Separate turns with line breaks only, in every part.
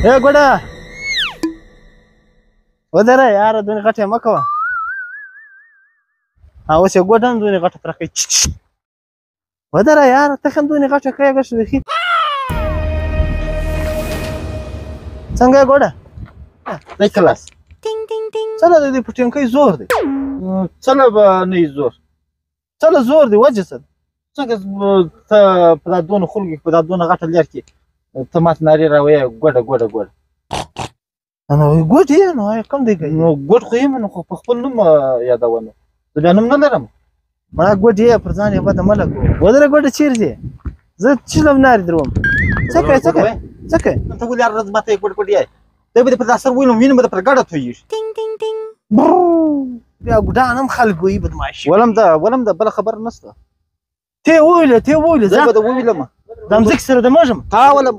اے ګوډه ودره یاره دونې غټه مه کوه اوس یې ګوډه هم دونې غټه پرې کوي ودره یاره ته هم دونې غټه کوې ګټه بېخي څنګه یې ګوډه
دی خلاص
څه له دې په ټینکۍ زور دی
څه نه به نه یې زور
څه له زور دی وجه څه ده
څنګه ته په دا دونه خلکو کې په دا دونه غټه لار کې ته ماته نارې راوایې ګوډه ګوډه ګوډه
نو ګوډ یې نو کوم دی کوي
نو ګوډ خو یم نو خو په خپل نوم یادوه نو زه بیا نوم نه لرم
ما ګوډ یې پر ځان یې بده مه لګوه ودره ګوډه چیرې ځې زه چلم نارې دروم څه کوې څه کوې څه کوې
ته ولې هر ورځ ماته ګوډ ګوډ یې دی به دې په دا سر ووینم وینم به د پر ګډه تویېږي
بیا ګوډان هم خلک وایي بدماشي
ولم ده بله خبره نشته
ته یې وویله
زه به د وویلم
د مځکې سره د مږم
تا ولم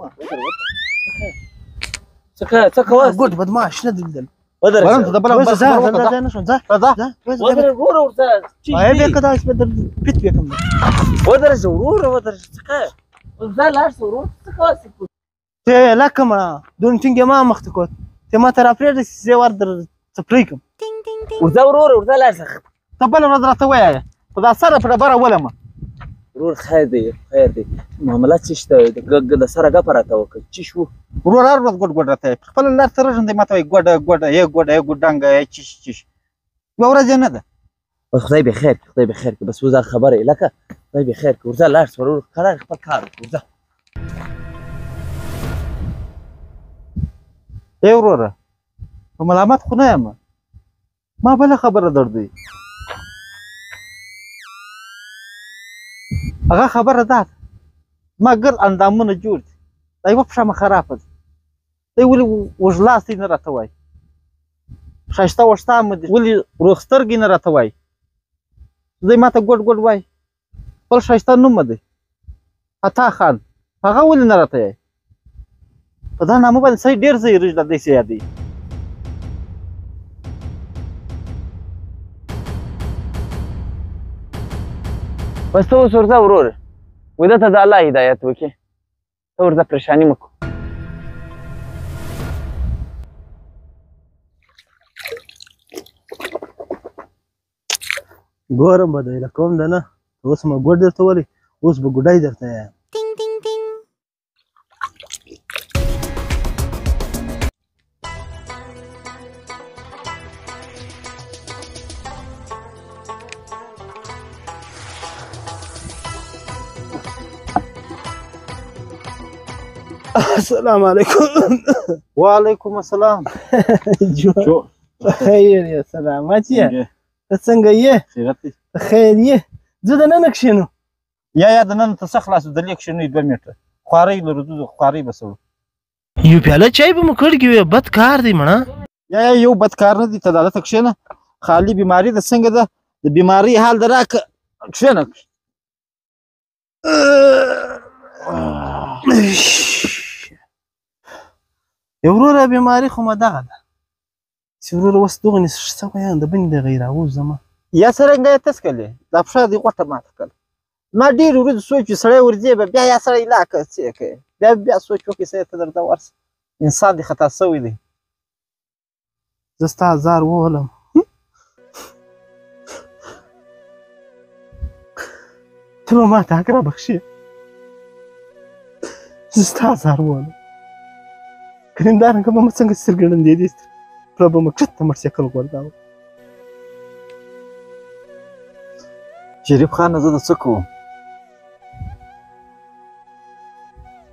څه کوه
ګوډ بدماش نه دلدل
ولم ته د بله
ځه نه شو ځه
ورور ورته
بیا که داسې به در پیت بیکم
ودرېږه ورور ودرېږه څه کوې ځه لاړ شه ورور څه کوه
ته لکه مړه دون ټینګ ما مخته کوت ته ما ته راپرېږده چې زه ور در څپړی کړم
ورځه ورور ورځه لاړ شه ته بله ورځ راته ووایه په دا سره په ډبره ولمه
ورور خیر دی معامله څه شته د سره ګپه راته وکړه څه شو
ورور هر ورځ ګوډ ګوډ راته په خپله لار ته رژم دی ماته وایي ګوډه ګوډه یې ګوډه یې ګوډنګه یې چش یوه ورځ یې نه ده
خدای به خیر کړي بس اوس دا خبره یې لکه خدای به خیر کړي ورځه لاړ شه ورور قرار خپل کار وکړه ورځه
ای وروره په ملامت خو نه یم ما بله خبره درځي هغه خبره دا ده ما ګر اندامونه جوړ دي دا یوه پښه مې خرابه ده دی ولې وژلاستی نه راته وایي ښایسته ویښتان مې دي ولې روغ سترګې نه راته وایي دی ماته ګوډ ګوډ وایي خپل ښایسته نوم مې دی عطا خان هغه ولې نه راته وایي په دا نامه باندې سړی ډېر ځای رژ داسې یادوي
بس ته اوس ورځه وروره وده ته د الله هدایت وکړي ته ورځه پریشاني مه کوه
ګورم به دی له کوم ده نه اوس مې ګوډ درته ولی اوس به ګوډی درته یم السلام علیکم
وعلیکم السلام
خیر یې سلامت یې ته څنګه یې
خیرت دی
خیر یې زه دننه کښېنو
یا دننه ته څه خلاصو دلې کښېنوي 2 میټره خوارۍ لرو دود خوارۍ به سړو
یو پیاله چای به مو کړ کې بد کار دی مړه
یا یو بد کار نه دی ته دلته کښېنه خالي بیماري ده څنګه ده د بیمارۍ حال ده راکړه کښېنه
وروره بیماري خو مه دغه ده چې وروره اوس دغه څه ویان د بنې دغه یې راوځمه
یا څرنګه یې تسکلې دا پښه دې غوټه ماته کړه ما ډېرې ورځې سوچ چې سړی ورځې به بیا یا سړی لا که څه کوې بیا سوچ وکړې سړی ته درته ورسه انسان دې خطا سوی دی
زه ستا ازار وولم ته به ما ته حق رابخښې زه ستا ازار وولم که همدارنګه به مې څنګه سترګړندېدې پله به مې کښته موټرسایکل غورځاوه
شریف خانه زه د څه کوم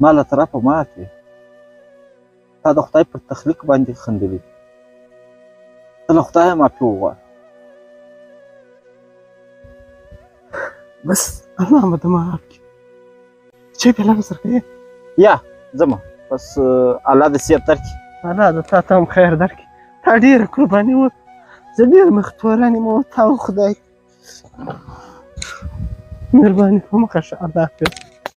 ما له طرفه ماتې تا د خدای پر تخلیق باندې خندلي ته له خدایه معافي وغواړه
بس الله مې ته معاف کړي چای پیاله به سره کوې
یا ځمه بس الله دې صحت درکړي
الله د تا ته هم خیر درکړي تا ډېره قرباني وکړه زه ډېر مختورانې مې وتا خدای مهرباني په مخه شه الله حافظ